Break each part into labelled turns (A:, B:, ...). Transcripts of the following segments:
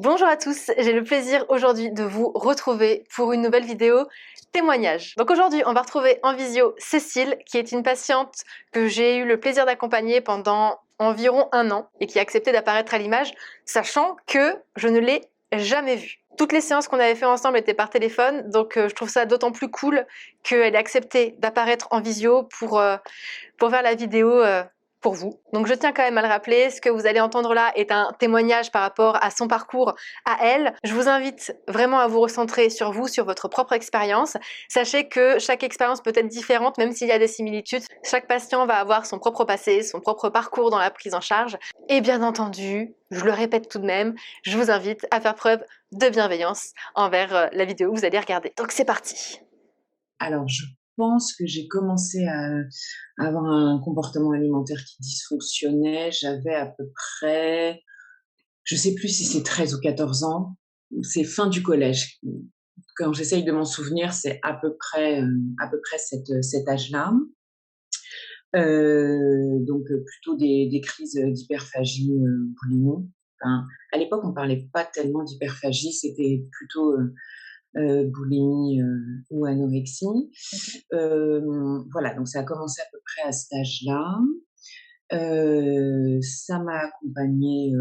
A: Bonjour à tous, j'ai le plaisir aujourd'hui de vous retrouver pour une nouvelle vidéo témoignage. Donc aujourd'hui, on va retrouver en visio Cécile, qui est une patiente que j'ai eu le plaisir d'accompagner pendant environ 1 an et qui a accepté d'apparaître à l'image, sachant que je ne l'ai jamais vue. Toutes les séances qu'on avait fait ensemble étaient par téléphone, donc je trouve ça d'autant plus cool qu'elle ait accepté d'apparaître en visio pour faire la vidéo pour vous. Donc je tiens quand même à le rappeler, ce que vous allez entendre là est un témoignage par rapport à son parcours à elle. Je vous invite vraiment à vous recentrer sur vous, sur votre propre expérience. Sachez que chaque expérience peut être différente, même s'il y a des similitudes. Chaque patient va avoir son propre passé, son propre parcours dans la prise en charge. Et bien entendu, je le répète tout de même, je vous invite à faire preuve de bienveillance envers la vidéo que vous allez regarder. Donc c'est parti.
B: Alors, je pense que j'ai commencé à avoir un comportement alimentaire qui dysfonctionnait. J'avais à peu près, je sais plus si c'est 13 ou 14 ans, c'est fin du collège. Quand j'essaye de m'en souvenir, c'est à peu près cet âge-là. Donc plutôt des crises d'hyperphagie, boulimie. Enfin, à l'époque, on parlait pas tellement d'hyperphagie, c'était plutôt, boulimie, ou anorexie. Voilà, donc ça a commencé à peu près à cet âge-là. Ça m'a accompagnée,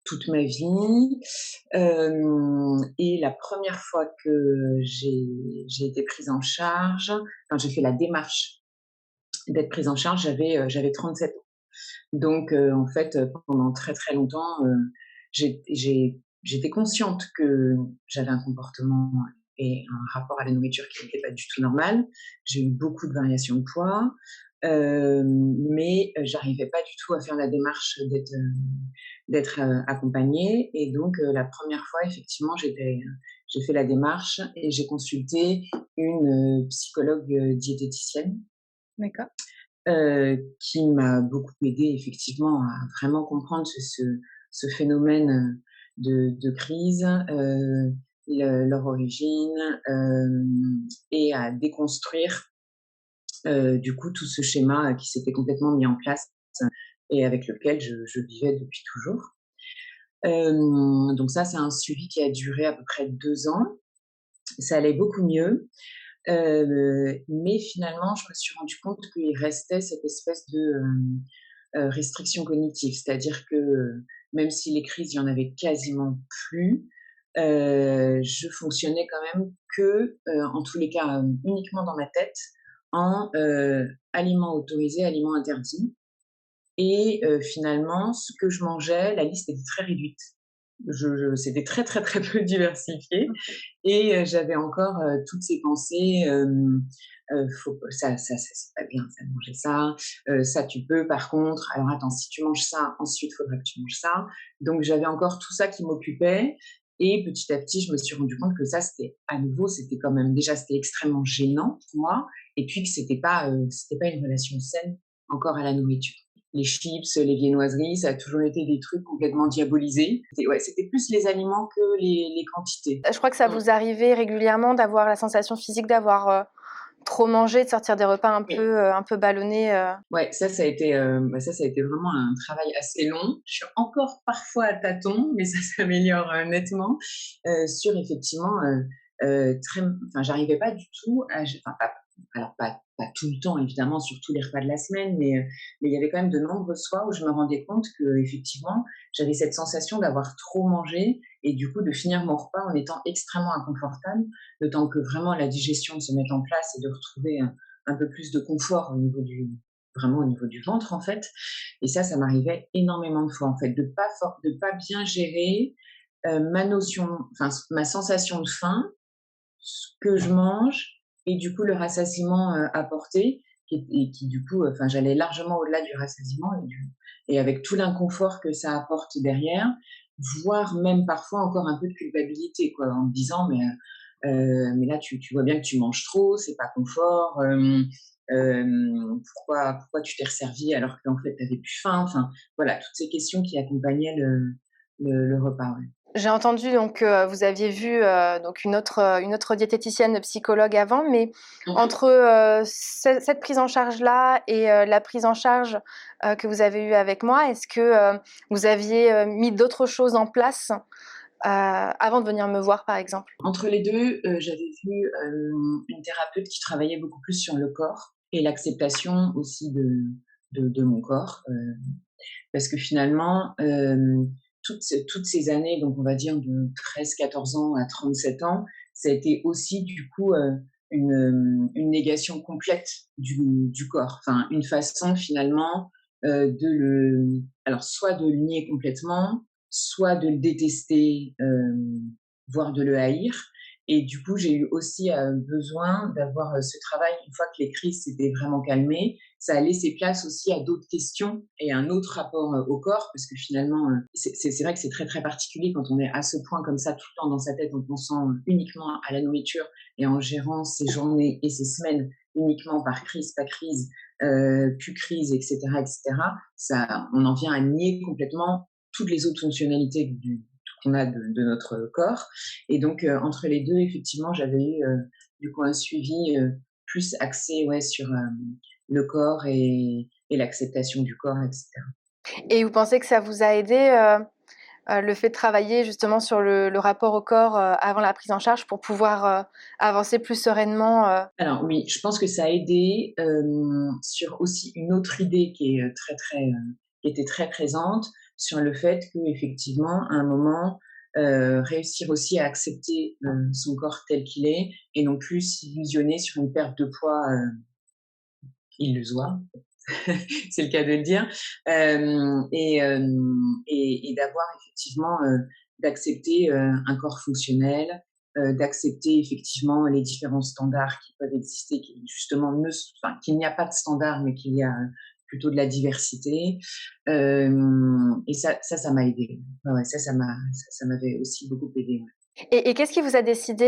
B: toute ma vie. Et la première fois que j'ai été prise en charge, enfin j'ai fait la démarche d'être prise en charge, j'avais 37 ans. Donc en fait, pendant très, très longtemps, j'étais consciente que j'avais un comportement et un rapport à la nourriture qui n'était pas du tout normal. J'ai eu beaucoup de variations de poids, mais j'arrivais pas du tout à faire la démarche d'être accompagnée et donc la première fois, effectivement, j'ai fait la démarche et j'ai consulté une, psychologue, diététicienne
A: D'accord.
B: qui m'a beaucoup aidée effectivement à vraiment comprendre ce phénomène, de crise, leur origine, et à déconstruire, du coup tout ce schéma qui s'était complètement mis en place et avec lequel je vivais depuis toujours. Donc ça, c'est un suivi qui a duré à peu près 2 ans. Ça allait beaucoup mieux. Mais finalement, je me suis rendu compte qu'il restait cette espèce de, restriction cognitive. C'est-à-dire que, même si les crises, il y en avait quasiment plus, je fonctionnais quand même que, en tous les cas, uniquement dans ma tête, en, aliments autorisés, aliments interdits et finalement, ce que je mangeais, la liste était très réduite. C'était très, très, très peu diversifié et j'avais encore, toutes ces pensées, faut ça c'est pas bien ça de manger ça, ça tu peux par contre, alors attends si tu manges ça, ensuite faudrait que tu manges ça. Donc j'avais encore tout ça qui m'occupait et petit à petit, je me suis rendu compte que ça c'était à nouveau, c'était quand même déjà c'était extrêmement gênant pour moi et puis que c'était pas une relation saine encore à la nourriture. Les chips, les viennoiseries, ça a toujours été des trucs complètement diabolisés. C'était plus les aliments que les quantités.
A: Je crois que ça
B: Mmh.
A: vous arrivait régulièrement d'avoir la sensation physique d'avoir trop mangé, de sortir des repas
B: Oui.
A: un peu ballonnés.
B: Ouais, ça a été vraiment un travail assez long. Je suis encore parfois à tâtons, mais ça s'améliore, nettement, sur effectivement, très enfin, j'arrivais pas du tout à gé enfin, pas tout le temps évidemment sur tous les repas de la semaine, mais il y avait quand même de nombreux soirs où je me rendais compte qu'effectivement, j'avais cette sensation d'avoir trop mangé et du coup de finir mon repas en étant extrêmement inconfortable, le temps que vraiment la digestion se mette en place et de retrouver un peu plus de confort vraiment au niveau du ventre en fait. Et ça m'arrivait énormément de fois en fait, de pas bien gérer ma notion, enfin ma sensation de faim, ce que je mange et du coup le rassasiement apporté et qui du coup, enfin j'allais largement au-delà du rassasiement et avec tout l'inconfort que ça apporte derrière, voire même parfois encore un peu de culpabilité quoi, en me disant mais là tu vois bien que tu manges trop, c'est pas confort, pourquoi tu t'es resservi alors qu'en fait tu avais plus faim? Enfin voilà, toutes ces questions qui accompagnaient le repas, ouais.
A: J'ai entendu donc que vous aviez vu donc une autre diététicienne psychologue avant, mais
B: Mmh.
A: entre cette prise en charge-là et la prise en charge que vous avez eue avec moi, est-ce que vous aviez mis d'autres choses en place avant de venir me voir, par exemple?
B: Entre les 2, j'avais vu, une thérapeute qui travaillait beaucoup plus sur le corps et l'acceptation aussi de mon corps, parce que finalement, toutes ces années, donc on va dire de 13-14 ans à 37 ans, ça a été aussi du coup, une négation complète du corps. Enfin, une façon finalement, de le alors soit de le nier complètement, soit de le détester, voire de le haïr. Et du coup, j'ai eu aussi, besoin d'avoir, ce travail une fois que les crises s'étaient vraiment calmées. Ça a laissé place aussi à d'autres questions et un autre rapport, au corps parce que finalement, c'est vrai que c'est très, très particulier quand on est à ce point comme ça tout le temps dans sa tête en pensant, uniquement à la nourriture et en gérant ses journées et ses semaines uniquement par crise, pas crise, puis crise et cetera et cetera. Ça on en vient à nier complètement toutes les autres fonctionnalités qu'on a de notre corps. Et donc, entre les 2, effectivement, j'avais eu, du coup un suivi, plus axé, ouais, sur, le corps et l'acceptation du corps et cetera.
A: Et vous pensez que ça vous a aidé le fait de travailler justement sur le rapport au corps avant la prise en charge pour pouvoir avancer plus sereinement
B: Alors oui, je pense que ça a aidé, sur aussi une autre idée qui est, très, très, qui était très présente, sur le fait qu'effectivement, à un moment, réussir aussi à accepter, son corps tel qu'il est et non plus s'illusionner sur une perte de poids, illusoire. C'est le cas de le dire. Et d'avoir effectivement, d'accepter, un corps fonctionnel, d'accepter effectivement les différents standards qui peuvent exister, qui justement ne s enfin, qu'il n'y a pas de standard, mais qu'il y a, plutôt de la diversité. Et ça m'a aidée. Ouais, ouais, ça m'avait aussi beaucoup aidée, ouais.
A: et qu'est-ce qui vous a décidé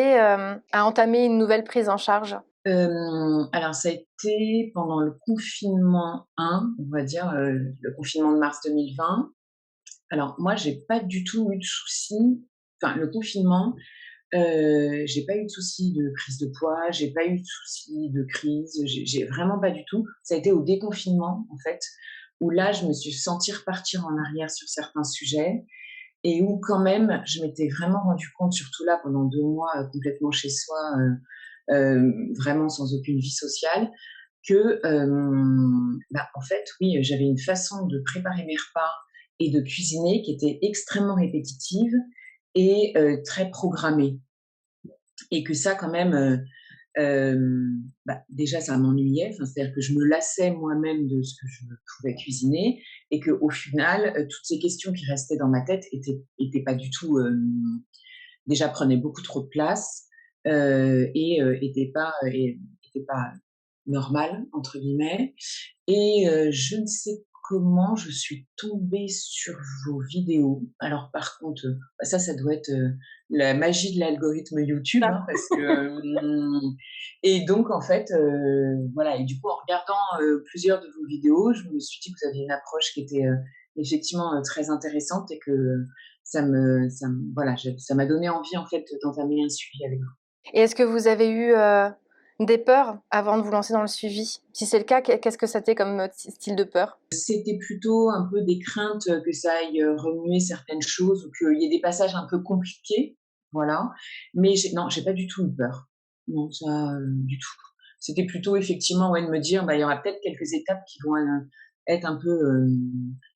A: à entamer une nouvelle prise en charge?
B: Alors ça a été pendant le confinement 1, on va dire, le confinement de mars 2020. Alors moi, j'ai pas du tout eu de soucis, enfin le confinement, j'ai pas eu de soucis de prise de poids, j'ai pas eu de soucis de crise, j'ai vraiment pas du tout. Ça a été au déconfinement, en fait, où là, je me suis sentie repartir en arrière sur certains sujets et où quand même, je m'étais vraiment rendu compte, surtout là pendant 2 mois, complètement chez soi, vraiment sans aucune vie sociale, que, bah, en fait, oui, j'avais une façon de préparer mes repas et de cuisiner qui était extrêmement répétitive et très programmée. Et que ça quand même, bah, déjà ça m'ennuyait, enfin, c'est-à-dire que je me lassais moi-même de ce que je pouvais cuisiner et qu'au final, toutes ces questions qui restaient dans ma tête étaient pas du tout, déjà prenaient beaucoup trop de place, et étaient pas «normales» entre guillemets. Et je ne sais comment je suis tombée sur vos vidéos. Alors par contre, bah, ça doit être, la magie de l'algorithme YouTube, hein, parce que, et donc en fait, voilà, et du coup en regardant, plusieurs de vos vidéos, je me suis dit que vous aviez une approche qui était, effectivement, très intéressante et que voilà, ça m'a donné envie en fait d'entamer un suivi avec vous.
A: Et est-ce que vous avez eu des peurs avant de vous lancer dans le suivi? Si c'est le cas, qu'est-ce que c'était comme style de peur?
B: C'était plutôt un peu des craintes, que ça aille, remuer certaines choses ou qu'il y ait des passages un peu compliqués, voilà. Mais non, j'ai pas du tout eu peur. Non, ça, du tout. C'était plutôt effectivement, ouais, de me dire: «Bah, il y aura peut-être quelques étapes qui vont, être un peu,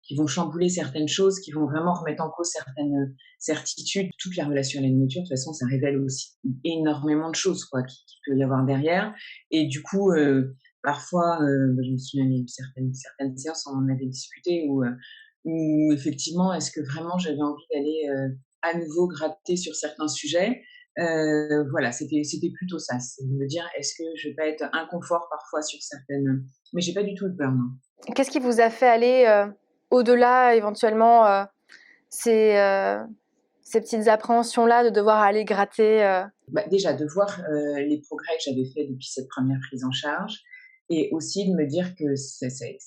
B: qui vont chambouler certaines choses, qui vont vraiment remettre en cause certaines, certitudes». Toute la relation à la nourriture, de toute façon, ça révèle aussi énormément de choses, quoi, qui peut y avoir derrière. Et du coup, parfois, bah, je me souviens, il y a eu certaines séances, on en avait discuté où effectivement, est-ce que vraiment j'avais envie d'aller, à nouveau gratter sur certains sujets? Voilà, c'était plutôt ça, c'est de me dire: «Est-ce que je vais pas être inconfort parfois sur certaines», mais j'ai pas du tout eu peur, non.
A: Qu'est-ce qui vous a fait aller au-delà éventuellement ces, heu, ces petites appréhensions-là de devoir aller gratter
B: Bah, déjà de voir, les progrès que j'avais faits depuis cette première prise en charge et aussi de me dire que c'était,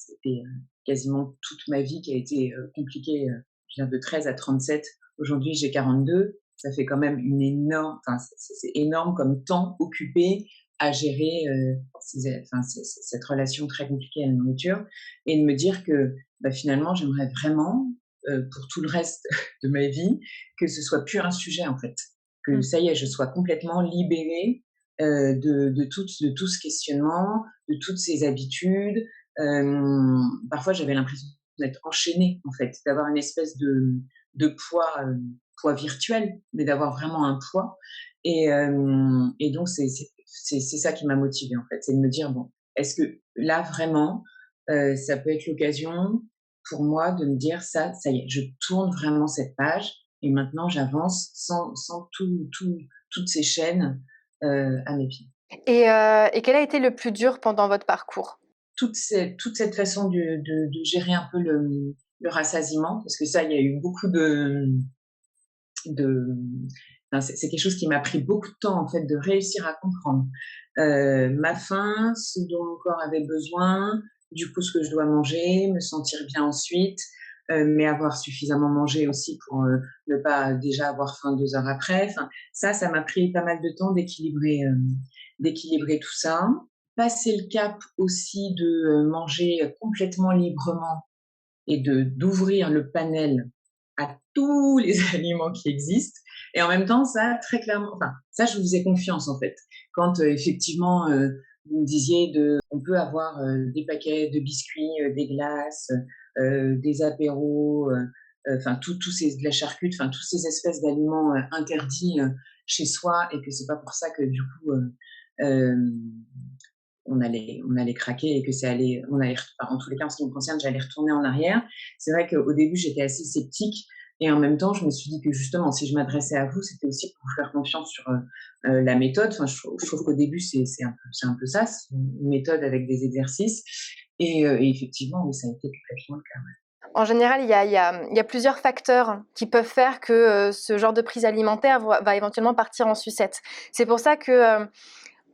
B: quasiment toute ma vie qui a été, compliquée, je veux dire de 13 à 37 Aujourd'hui, j'ai 42, ça fait quand même une énorme enfin, c'est énorme comme temps occupé à gérer, cette relation très compliquée à la nourriture et de me dire que, bah, finalement, j'aimerais vraiment, pour tout le reste de ma vie, que ce soit plus un sujet, en fait. Que
A: Mmh.
B: ça y est, je sois complètement libérée, de tout ce questionnement, de toutes ces habitudes. Parfois, j'avais l'impression d'être enchaînée, en fait, d'avoir une espèce de poids, poids virtuel, mais d'avoir vraiment un poids et donc c'est ça qui m'a motivée, en fait. C'est de me dire: «Bon, est-ce que là, vraiment, ça peut être l'occasion pour moi de me dire: ça y est, je tourne vraiment cette page et maintenant j'avance sans toutes ces chaînes, à mes pieds».
A: Et quel a été le plus dur pendant votre parcours?
B: Toute cette façon de gérer un peu le rassasiement, parce que ça, il y a eu beaucoup de enfin, c'est quelque chose qui m'a pris beaucoup de temps, en fait, de réussir à comprendre, ma faim, ce dont mon corps avait besoin, du coup, ce que je dois manger, me sentir bien ensuite, mais avoir suffisamment mangé aussi pour, ne pas déjà avoir faim 2 heures après. Enfin, ça m'a pris pas mal de temps d'équilibrer tout ça. Passer le cap aussi de, manger, complètement librement et de d'ouvrir le panel à tous les aliments qui existent et en même temps ça très clairement enfin ça je vous faisais confiance en fait. Quand, effectivement, vous me disiez on peut avoir, des paquets de biscuits, des glaces, des apéros, enfin tous ces de la charcuterie, enfin tous ces espèces d'aliments, interdits, chez soi et que c'est pas pour ça que du coup, hem on allait craquer et que enfin, en tous les cas, en ce qui me concerne, j'allais retourner en arrière. C'est vrai qu'au début, j'étais assez sceptique et en même temps, je me suis dit que justement, si je m'adressais à vous, c'était aussi pour vous faire confiance sur, la méthode. Enfin, je trouve qu'au début, c'est un peu ça, c'est une méthode avec des exercices et effectivement, oui, ça a été complètement le cas, ouais.
A: En général, il y a plusieurs facteurs qui peuvent faire que, ce genre de prise alimentaire va éventuellement partir en sucette. C'est pour ça que,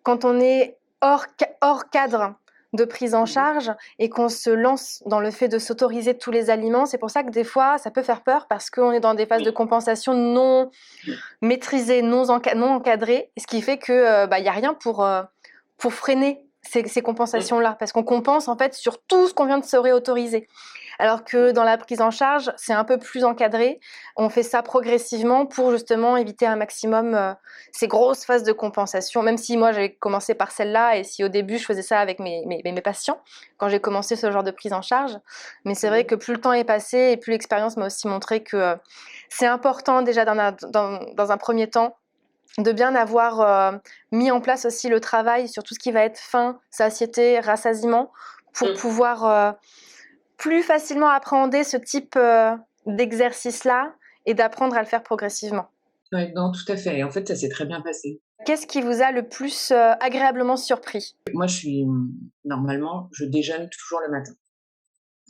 A: quand on est hors cadre de prise en
B: Mmh.
A: charge et qu'on se lance dans le fait de s'autoriser tous les aliments, c'est pour ça que des fois, ça peut faire peur parce qu'on est dans des phases de
B: Oui.
A: compensation non maîtrisées, non encadrées, ce qui fait que, bah, il y a rien pour freiner ces
B: Mmh.
A: compensations-là, parce qu'on compense en fait sur tout ce qu'on vient de se réautoriser. Alors que dans la prise en charge, c'est un peu plus encadré. On fait ça progressivement pour justement éviter un maximum ces grosses phases de compensation. Même si moi j'ai commencé par celle-là et si au début je faisais ça avec mes patients quand j'ai commencé ce genre de prise en charge. Mais c'est vrai
B: Mmh.
A: que plus le temps est passé et plus l'expérience m'a aussi montré que c'est important déjà dans un premier temps de bien avoir mis en place aussi le travail sur tout ce qui va être faim, satiété, rassasiement pour
B: Mmh.
A: pouvoir plus facilement appréhender ce type d'exercice-là et d'apprendre à le faire progressivement.
B: Ouais, non, tout à fait et en fait, ça s'est très bien passé.
A: Qu'est-ce qui vous a le plus agréablement surpris?
B: Moi, normalement, je déjeune toujours le matin.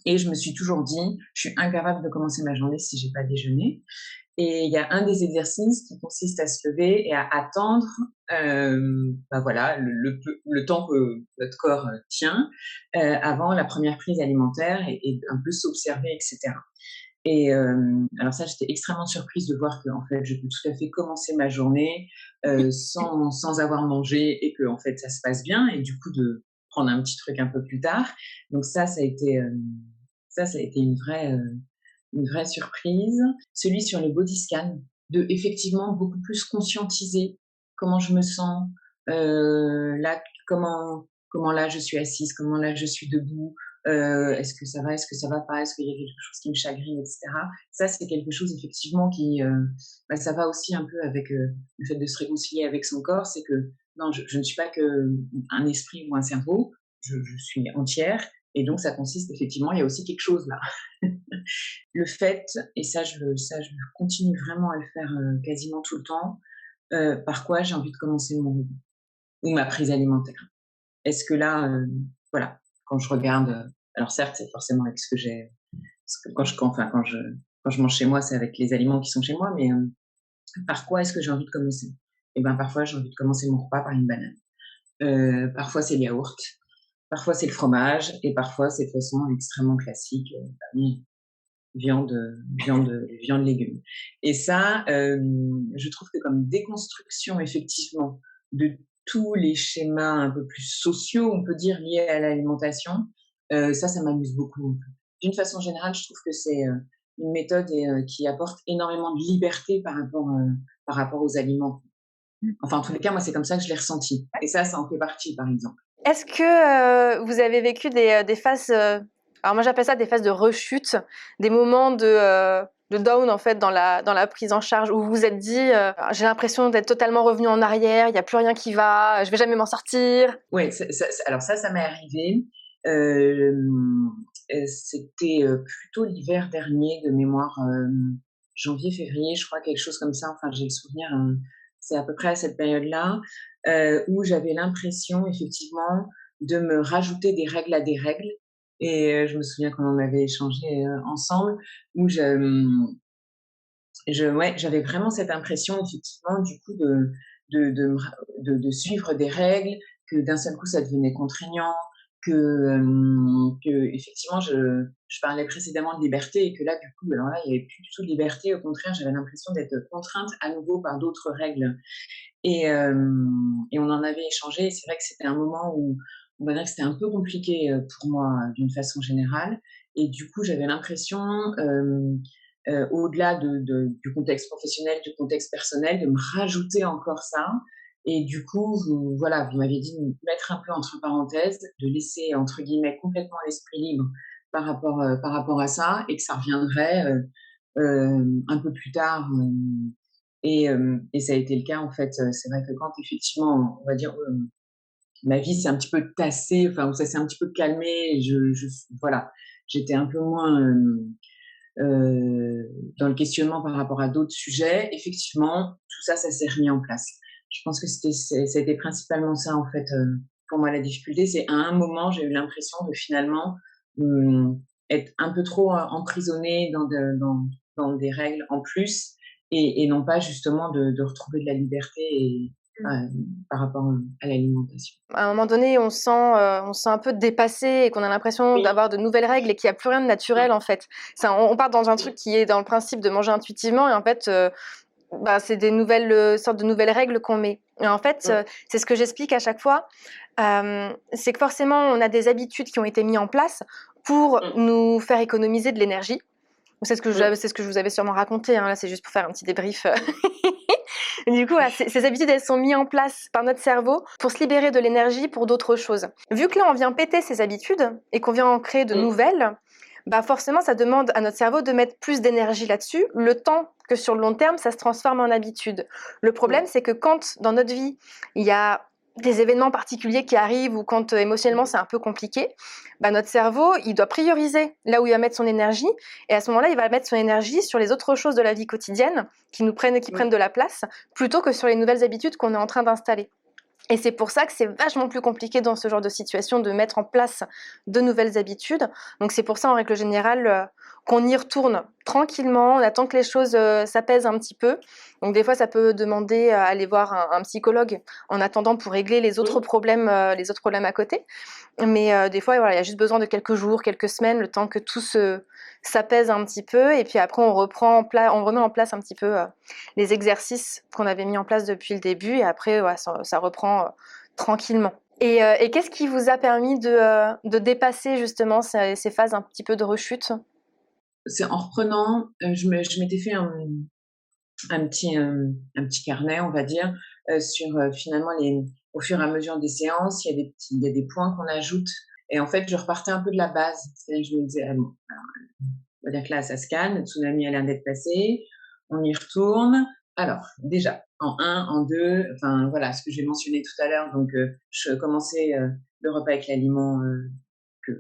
B: Et je me suis toujours dit: «Je suis incapable de commencer ma journée si j'ai pas déjeuné» et il y a un des exercices qui consiste à se lever et à attendre, bah, voilà, le temps que notre corps, tient, avant la première prise alimentaire et un peu s'observer et cetera et alors ça, j'étais extrêmement surprise de voir qu'en fait, je peux tout à fait commencer ma journée, sans avoir mangé et qu'en fait, ça se passe bien et du coup de prendre un petit truc un peu plus tard. Donc ça a été une vraie surprise. Celui sur le body scan, de effectivement beaucoup plus conscientiser comment je me sens, là, comment là je suis assise, comment là je suis debout, est-ce que ça va, est-ce que ça va pas, est-ce qu'il y a quelque chose qui me chagrine, et cetera. Ça, c'est quelque chose effectivement qui, bah, ça va aussi un peu avec, le fait de se réconcilier avec son corps. C'est que non, je ne suis pas qu'un esprit ou un cerveau, je suis entière et donc ça consiste effectivement il y a aussi quelque chose là. Le fait et ça je continue vraiment à le faire, quasiment tout le temps, par quoi j'ai envie de commencer mon repas ou ma prise alimentaire. Est-ce que là, voilà, quand je regarde, alors certes, c'est forcément avec ce que j'ai parce que quand je mange chez moi, c'est avec les aliments qui sont chez moi, mais, par quoi est-ce que j'ai envie de commencer? Et ben, parfois, j'ai envie de commencer mon repas par une banane. Parfois, c'est le yaourt, parfois, c'est le fromage et parfois, c'est de façon extrêmement classique, bah, viande, légumes. Et ça, je trouve que comme déconstruction effectivement de tous les schémas un peu plus sociaux, on peut dire, liés à l'alimentation, ça m'amuse beaucoup, en fait. D'une façon générale, je trouve que c'est, une méthode qui apporte énormément de liberté par rapport aux aliments. Enfin, en tous les cas, moi, c'est comme ça que je l'ai ressenti et ça en fait partie, par exemple.
A: Est-ce que vous avez vécu des phases, alors moi j'appelle ça des phases de rechute, des moments de down en fait dans la prise en charge où vous vous êtes dit j'ai l'impression d'être totalement revenu en arrière, il n'y a plus rien qui va, je vais jamais m'en sortir.
B: Ouais, alors ça m'est arrivé. Hem, C'était, plutôt l'hiver dernier de mémoire, janvier, février, je crois, quelque chose comme ça. Enfin, j'ai le souvenir, c'est à peu près à cette période-là, où j'avais l'impression effectivement de me rajouter des règles à des règles et je me souviens qu'on en avait échangé, ensemble où ouais, j'avais vraiment cette impression effectivement du coup de suivre des règles, que d'un seul coup ça devenait contraignant, que effectivement je parlais précédemment de liberté et que là du coup, alors là, il y avait plus du tout de liberté, au contraire, j'avais l'impression d'être contrainte à nouveau par d'autres règles et on en avait échangé et c'est vrai que c'était un moment où on va dire que c'était un peu compliqué, pour moi, d'une façon générale et du coup, j'avais l'impression, au-delà du contexte professionnel, du contexte personnel, de me rajouter encore ça. Et du coup, voilà, vous m'aviez dit de mettre un peu entre parenthèses, de laisser entre guillemets complètement l'esprit libre par rapport à ça, et que ça reviendrait un peu plus tard. Et ça a été le cas en fait. C'est vrai que quand effectivement, on va dire, ma vie s'est un petit peu tassée, enfin où ça s'est un petit peu calmé, voilà, j'étais un peu moins dans le questionnement par rapport à d'autres sujets, effectivement, tout ça, ça s'est remis en place. Je pense que ça a été principalement ça, en fait, pour moi, la difficulté. C'est à un moment, j'ai eu l'impression de finalement être un peu trop emprisonnée dans des règles en plus et non pas justement de retrouver de la liberté par rapport à l'alimentation.
A: À un moment donné, on se sent un peu dépassé et qu'on a l'impression
B: Oui,
A: d'avoir de nouvelles règles et qu'il n'y a plus rien de naturel en fait. Ça, on part dans un truc qui est dans le principe de manger intuitivement et en fait, bah, c'est des nouvelles sortes de nouvelles règles qu'on met. Et en fait,
B: oui,
A: c'est ce que j'explique à chaque fois. C'est que forcément, on a des habitudes qui ont été mises en place pour nous faire économiser de l'énergie.
B: oui,
A: C'est ce que je vous avais sûrement raconté. Hein. Là, c'est juste pour faire un petit débrief. Du coup, voilà, ces habitudes, elles sont mises en place par notre cerveau pour se libérer de l'énergie pour d'autres choses. Vu que là, on vient péter ces habitudes et qu'on vient en créer de nouvelles, bah forcément, ça demande à notre cerveau de mettre plus d'énergie là-dessus, le temps que sur le long terme, ça se transforme en habitude. Le problème, c'est que quand dans notre vie, il y a des événements particuliers qui arrivent ou quand émotionnellement c'est un peu compliqué, bah, notre cerveau, il doit prioriser là où il va mettre son énergie et à ce moment-là, il va mettre son énergie sur les autres choses de la vie quotidienne qui prennent de la place plutôt que sur les nouvelles habitudes qu'on est en train d'installer. Et c'est pour ça que c'est vachement plus compliqué dans ce genre de situation de mettre en place de nouvelles habitudes. Donc c'est pour ça en règle générale qu'on y retourne tranquillement, on attend que les choses s'apaisent un petit peu. Donc des fois ça peut demander à aller voir un psychologue en attendant pour régler les autres problèmes à côté. Mais des fois voilà, il y a juste besoin de quelques jours, quelques semaines, le temps que tout s'apaise un petit peu et puis après on remet en place un petit peu les exercices qu'on avait mis en place depuis le début et après ouais, ça reprend tranquillement. Et qu'est-ce qui vous a permis de dépasser justement ces phases un petit peu de rechute?
B: c'est en reprenant, je m'étais fait un petit carnet, on va dire, sur, finalement au fur et à mesure des séances, il y a des points qu'on ajoute et en fait, je repartais un peu de la base. C'est-à-dire que je me disais: «Ah bon, alors, on va dire que là, ça se calme, le tsunami a l'air d'être passé, on y retourne. Alors déjà, en un, en 2, enfin voilà, ce que j'ai mentionné tout à l'heure, donc je commençais, le repas avec l'aliment, que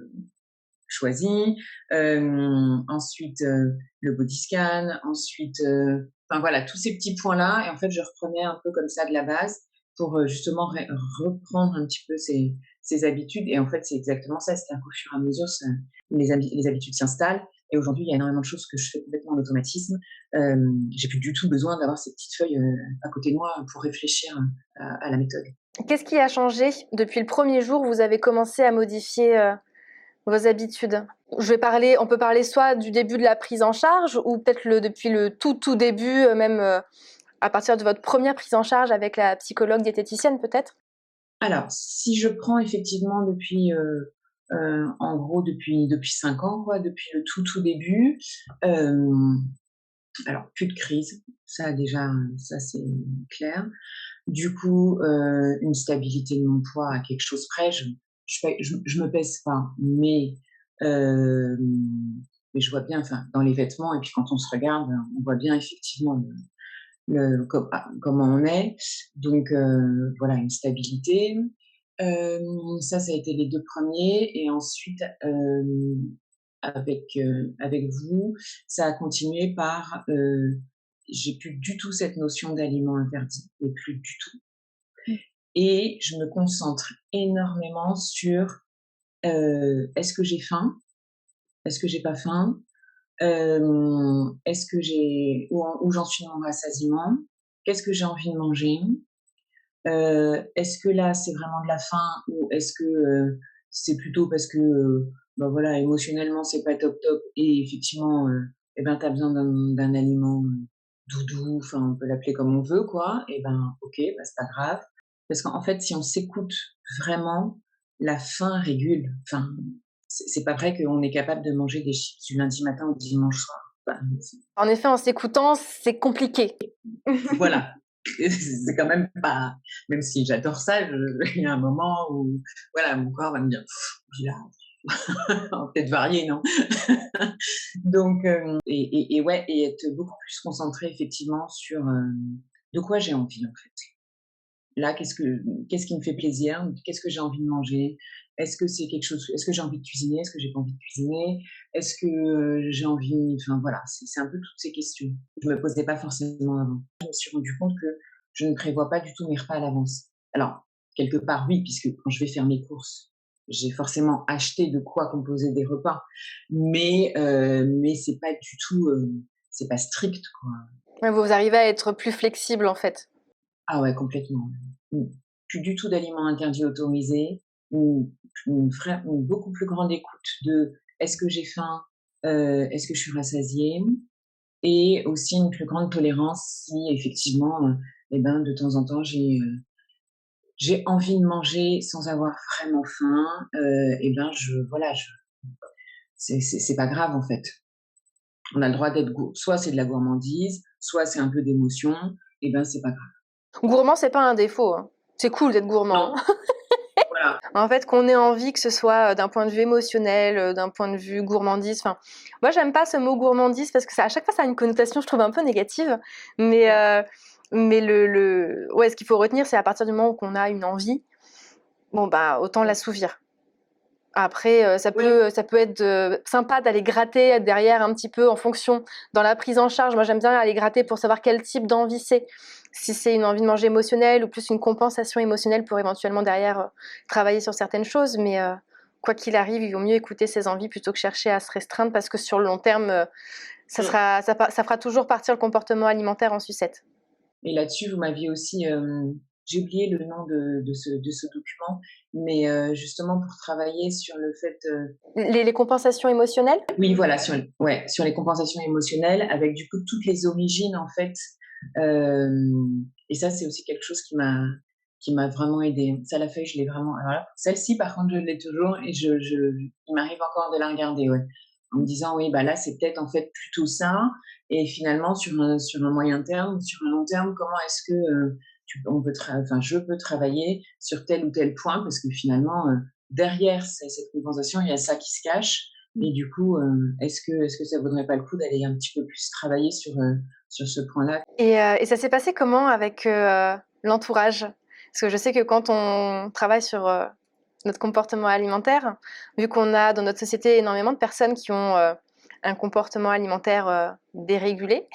B: choisi. Ensuite, le body scan. Ensuite, enfin voilà, tous ces petits points-là. Et en fait, je reprenais un peu comme ça de la base pour justement reprendre un petit peu ces habitudes. Et en fait, c'est exactement ça. C'est-à-dire qu'au fur et à mesure, les habitudes s'installent. Et aujourd'hui, il y a énormément de choses que je fais complètement en automatisme. J'ai plus du tout besoin d'avoir ces petites feuilles à côté de moi pour réfléchir à la méthode.
A: Qu'est-ce qui a changé depuis le premier jour où vous avez commencé à modifier vos habitudes? On peut parler soit du début de la prise en charge ou peut-être depuis le tout début, même à partir de votre première prise en charge avec la psychologue diététicienne peut-être?
B: Alors, si je prends effectivement depuis, en gros depuis 5 ans quoi, depuis le tout début, hem, alors plus de crise, ça déjà, ça c'est clair. Du coup, une stabilité de mon poids à quelque chose près. Je me pèse pas, hem, mais je vois bien, enfin, dans les vêtements et puis quand on se regarde, on voit bien effectivement comment on est. Donc, voilà, une stabilité. Ça a été les 2 premiers et ensuite, avec vous, ça a continué par, j'ai plus du tout cette notion d'aliments interdits, mais plus du tout. Et je me concentre énormément sur, est-ce que j'ai faim? Est-ce que j'ai pas faim? Est-ce que j'ai où j'en suis dans mon rassasiement? Qu'est-ce que j'ai envie de manger? Est-ce que là, c'est vraiment de la faim ou est-ce que, c'est plutôt parce que, bah, voilà, émotionnellement, c'est pas top top et effectivement, et ben, tu as besoin d'un aliment, doudou, enfin, on peut l'appeler comme on veut, quoi et ben, OK, bah, c'est pas grave. Parce qu'en fait, si on s'écoute vraiment, la faim régule. Enfin, c'est pas vrai qu'on est capable de manger des chips du lundi matin au dimanche soir. Enfin,
A: En effet, en s'écoutant, c'est compliqué.
B: voilà. C'est quand même pas, même si j'adore ça, il y a un moment où, voilà, mon corps va me dire: «Puis là, on va peut-être varier, non?» Donc, et ouais, et être beaucoup plus concentrée effectivement sur, de quoi j'ai envie, en fait. Là, qu'est-ce qui me fait plaisir? Qu'est-ce que j'ai envie de manger? Est-ce que j'ai envie de cuisiner? Est-ce que j'ai pas envie de cuisiner? Est-ce que, j'ai envie, enfin voilà, c'est un peu toutes ces questions. Je me posais pas forcément avant. Je me suis rendu compte que je ne prévois pas du tout mes repas à l'avance. Alors, quelque part oui, puisque quand je vais faire mes courses, j'ai forcément acheté de quoi composer des repas. Mais c'est pas du tout, c'est pas strict, quoi.
A: Ouais, vous arrivez à être plus flexible en fait.
B: Ah ouais, complètement. Mmh. Plus du tout d'aliments interdits autorisés, une beaucoup plus grande écoute de: «Est-ce que j'ai faim? Est-ce que je suis rassasiée?» Et aussi une plus grande tolérance si effectivement, et ben, de temps en temps, j'ai envie de manger sans avoir vraiment faim, et ben, c'est pas grave, en fait. On a le droit d'être soit c'est de la gourmandise, soit c'est un peu d'émotion, et ben, c'est pas grave.
A: Gourmand, c'est pas un défaut, hein. C'est cool d'être gourmand,
B: Non,
A: hein.
B: voilà.
A: En fait, qu'on ait envie, que ce soit d'un point de vue émotionnel, d'un point de vue gourmandise. Enfin, moi, j'aime pas ce mot gourmandise parce que à chaque fois, ça a une connotation, je trouve, un peu négative. Mais,
B: Ouais.
A: mais ouais, ce qu'il faut retenir, c'est à partir du moment où on a une envie, bon, bah, autant
B: Mmh.
A: l'assouvir. Après,
B: Ouais.
A: ça peut être sympa d'aller gratter derrière un petit peu en fonction dans la prise en charge. Moi, j'aime bien aller gratter pour savoir quel type d'envie c'est. Si c'est une envie de manger émotionnelle ou plus une compensation émotionnelle pour éventuellement derrière travailler sur certaines choses. Mais quoi qu'il arrive, il vaut mieux écouter ses envies plutôt que chercher à se restreindre parce que sur le long terme,
B: Mmh.
A: ça fera toujours partir le comportement alimentaire en sucette.
B: Et là-dessus, vous m'aviez aussi, j'ai oublié le nom de ce document, mais justement pour travailler sur le fait,
A: Les compensations émotionnelles.
B: oui, voilà, sur les compensations émotionnelles avec du coup toutes les origines en fait, et ça, c'est aussi quelque chose qui m'a vraiment aidée. Ça, la feuille, je l'ai vraiment, alors là, celle-ci par contre, je l'ai toujours et il m'arrive encore de la regarder, ouais, en me disant: «Oui, bah, là, c'est peut-être en fait plutôt ça», et finalement sur un moyen terme, sur un long terme, comment est-ce que, je peux travailler sur tel ou tel point parce que finalement, derrière cette compensation, il y a ça qui se cache. Et du coup, est-ce que ça vaudrait pas le coup d'aller un petit peu plus travailler sur ce point-là?
A: Et ça s'est passé comment avec l'entourage? Parce que je sais que quand on travaille sur notre comportement alimentaire, vu qu'on a dans notre société énormément de personnes qui ont un comportement alimentaire dérégulé,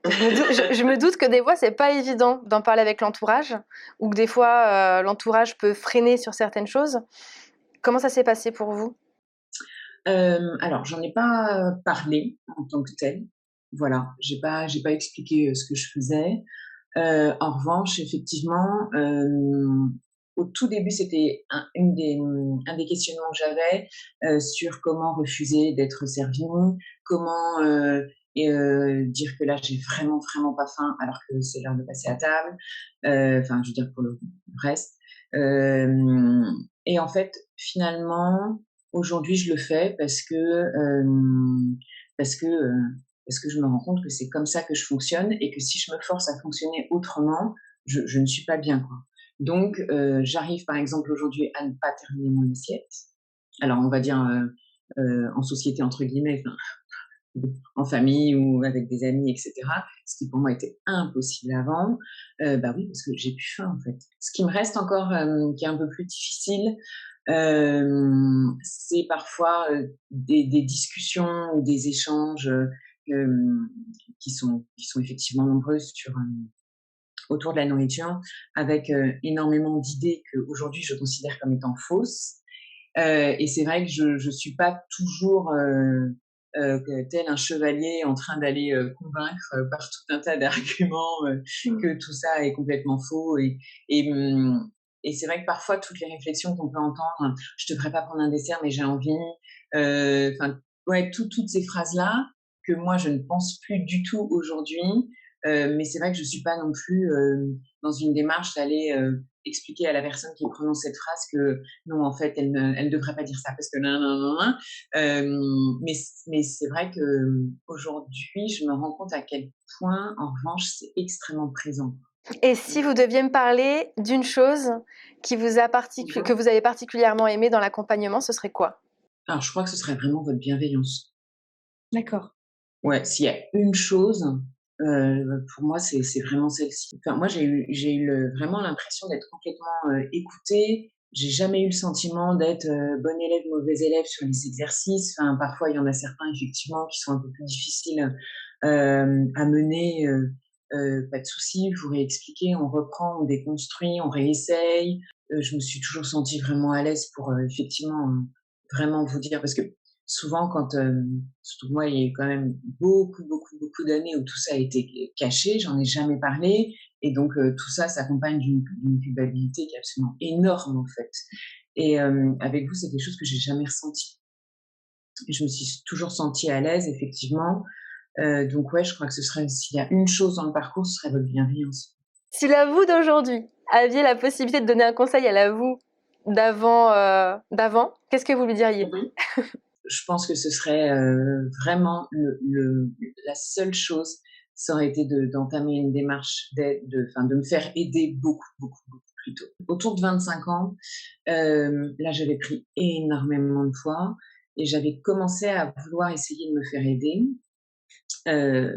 A: je me doute que des fois c'est pas évident d'en parler avec l'entourage, ou que des fois l'entourage peut freiner sur certaines choses. Comment ça s'est passé pour vous?
B: Alors j'en ai pas parlé en tant que tel. Voilà, j'ai pas expliqué, ce que je faisais. En revanche, effectivement, au tout début, c'était un des questionnements que j'avais, sur comment refuser d'être servi, comment, dire que là, j'ai vraiment, vraiment pas faim alors que c'est l'heure de passer à table. Enfin, je veux dire pour le reste. Hem et en fait, finalement, aujourd'hui, je le fais parce que, heu, parce que je me rends compte que c'est comme ça que je fonctionne et que si je me force à fonctionner autrement, je ne suis pas bien, quoi. Donc j'arrive, par exemple, aujourd'hui à ne pas terminer mon assiette. Alors on va dire, «en société» entre guillemets, enfin, en famille ou avec des amis et cetera, ce qui pour moi était impossible avant. Bah oui, parce que j'ai plus faim, en fait. Ce qui me reste encore, qui est un peu plus difficile, c'est parfois, des discussions ou des échanges, hem, qui sont effectivement nombreuses autour de la nourriture avec, énormément d'idées qu'aujourd'hui je considère comme étant fausses. Et c'est vrai que je suis pas toujours, que tel un chevalier en train d'aller, convaincre, par tout un tas d'arguments, que tout ça est complètement faux et mmh et c'est vrai que parfois toutes les réflexions qu'on peut entendre: «Je devrais pas prendre un dessert mais j'ai envie», enfin, ouais, toutes ces phrases-là que moi je ne pense plus du tout aujourd'hui, mais c'est vrai que je suis pas non plus, dans une démarche d'aller, expliquer à la personne qui prononce cette phrase que non, en fait, elle ne devrait pas dire ça parce que nin, nin, nin, nin. Mais c'est vrai qu'aujourd'hui, je me rends compte à quel point, en revanche, c'est extrêmement présent.
A: Et si vous deviez me parler d'une chose qui vous a que vous avez particulièrement aimée dans l'accompagnement, ce serait quoi?
B: Alors, je crois que ce serait vraiment votre bienveillance.
A: D'accord.
B: Ouais, s'il y a une chose, pour moi, c'est vraiment celle-ci. Enfin, moi, j'ai eu vraiment l'impression d'être complètement, écoutée. J'ai jamais eu le sentiment d'être, bonne élève, mauvais élève sur les exercices. Enfin, parfois, il y en a certains, effectivement, qui sont un peu plus difficiles, à mener, pas de souci, vous réexpliquez, on reprend, on déconstruit, on réessaye. Je me suis toujours sentie vraiment à l'aise pour, effectivement, vraiment vous dire parce que souvent quand, surtout que moi, il y a eu quand même beaucoup, beaucoup, beaucoup d'années où tout ça a été caché, j'en ai jamais parlé et donc tout ça s'accompagne d'une culpabilité qui est absolument énorme, en fait et avec vous, c'est quelque chose que j'ai jamais ressenti. Je me suis toujours sentie à l'aise, effectivement, donc ouais, je crois que ce serait s'il y a une chose dans le parcours, ce serait votre bienveillance.
A: Si la vous d'aujourd'hui aviez la possibilité de donner un conseil à la vous d'avant, qu'est-ce que vous lui diriez?
B: Mmh. Je pense que ce serait, vraiment la seule chose, ça aurait été d'entamer une démarche d'aide, enfin, de me faire aider beaucoup, beaucoup, beaucoup plus tôt. Autour de 25 ans, là, j'avais pris énormément de poids et j'avais commencé à vouloir essayer de me faire aider.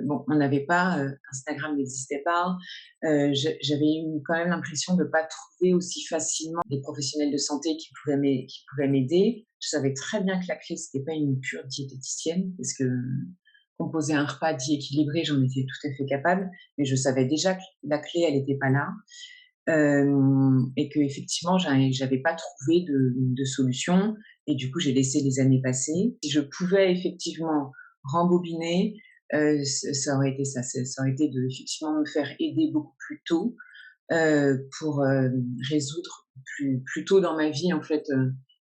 B: Bon, on n'avait pas, Instagram n'existait pas. J'avais eu quand même l'impression de ne pas trouver aussi facilement des professionnels de santé qui pouvaient m'aider. Je savais très bien que la clé, c'était pas une pure diététicienne parce que composer un repas dit équilibré, j'en étais tout à fait capable, mais je savais déjà que la clé, elle était pas là, et qu'effectivement, j'avais pas trouvé de solution et du coup, j'ai laissé les années passer. Si je pouvais effectivement rembobiner, ça aurait été ça. Ça aurait été de effectivement me faire aider beaucoup plus tôt, pour, résoudre plus tôt dans ma vie, en fait,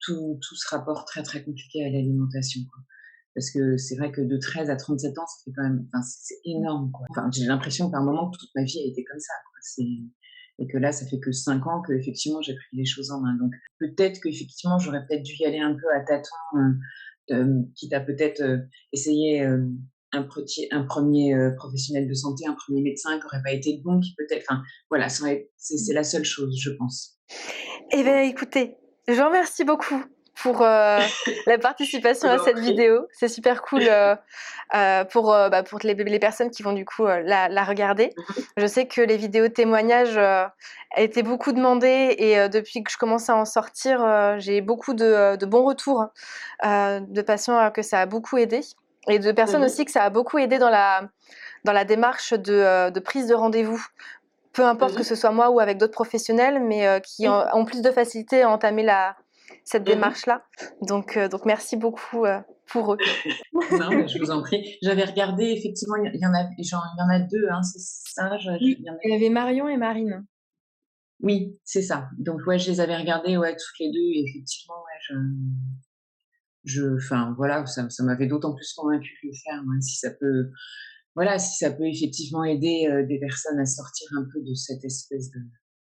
B: tout ce rapport très, très compliqué à l'alimentation, quoi. Parce que c'est vrai que de 13 à 37 ans, ça fait quand même enfin, c'est énorme, quoi. Enfin, j'ai l'impression par moment toute ma vie a été comme ça, quoi. Et que là, ça fait que 5 ans qu'effectivement j'ai pris les choses en main. Donc peut-être qu'effectivement, j'aurais peut-être dû y aller un peu à tâtons, quitte à peut-être, essayer, un 1er, professionnel de santé, un premier médecin qui aurait pas été le bon, qui peut-être enfin voilà, c'est la seule chose, je pense.
A: Eh bien, écoutez, je vous remercie beaucoup pour la participation
B: Je vous
A: à
B: en
A: cette
B: prie.
A: vidéo. C'est super cool pour les personnes qui vont du coup la regarder.
B: Mmh.
A: Je sais que les vidéos témoignages étaient beaucoup demandées et depuis que je commence à en sortir, j'ai beaucoup de bons retours de patients que ça a beaucoup aidé et de personnes
B: Mmh.
A: aussi que ça a beaucoup aidé dans la démarche de prise de rendez-vous. Peu importe que
B: Mmh.
A: ce soit moi ou avec d'autres professionnels, mais qui
B: Oui.
A: ont plus de facilité à entamer cette
B: Mmh.
A: démarche-là. Donc merci beaucoup pour eux.
B: Non, mais je vous en prie. J'avais regardé effectivement, il y en a 2, hein, c'est ça?
A: Oui,
B: Il y en a
A: il y avait Marion et Marine.
B: Oui, c'est ça. Donc ouais, je les avais regardées, ouais, toutes les 2 et effectivement, ouais, enfin voilà, ça m'avait d'autant plus convaincue de le faire, ouais, si ça peut voilà, si ça peut effectivement aider, des personnes à sortir un peu de cette espèce de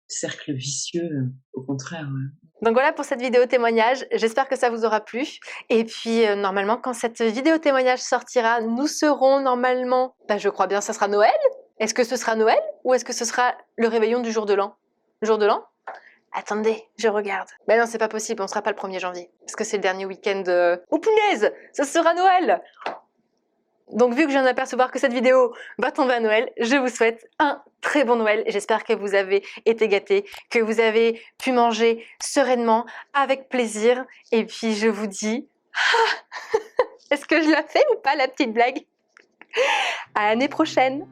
B: cercle vicieux, au contraire, ouais.
A: Donc voilà pour cette vidéo témoignage, j'espère que ça vous aura plu. Et puis normalement quand cette vidéo témoignage sortira, nous serons normalement, je crois bien ça sera Noël. Est-ce que ce sera Noël ou est-ce que ce sera le réveillon du jour de l'an? Le jour de l'an? Attendez, je regarde. Ben non, c'est pas possible, on sera pas le 1er janvier. Parce que c'est le dernier week-end de... Oh punaise! Ça sera Noël! Donc vu que je viens d'apercevoir que cette vidéo va tomber à Noël, je vous souhaite un très bon Noël. J'espère que vous avez été gâtés, que vous avez pu manger sereinement, avec plaisir. Et puis je vous dis... Est-ce que je la fais ou pas la petite blague? À l'année prochaine!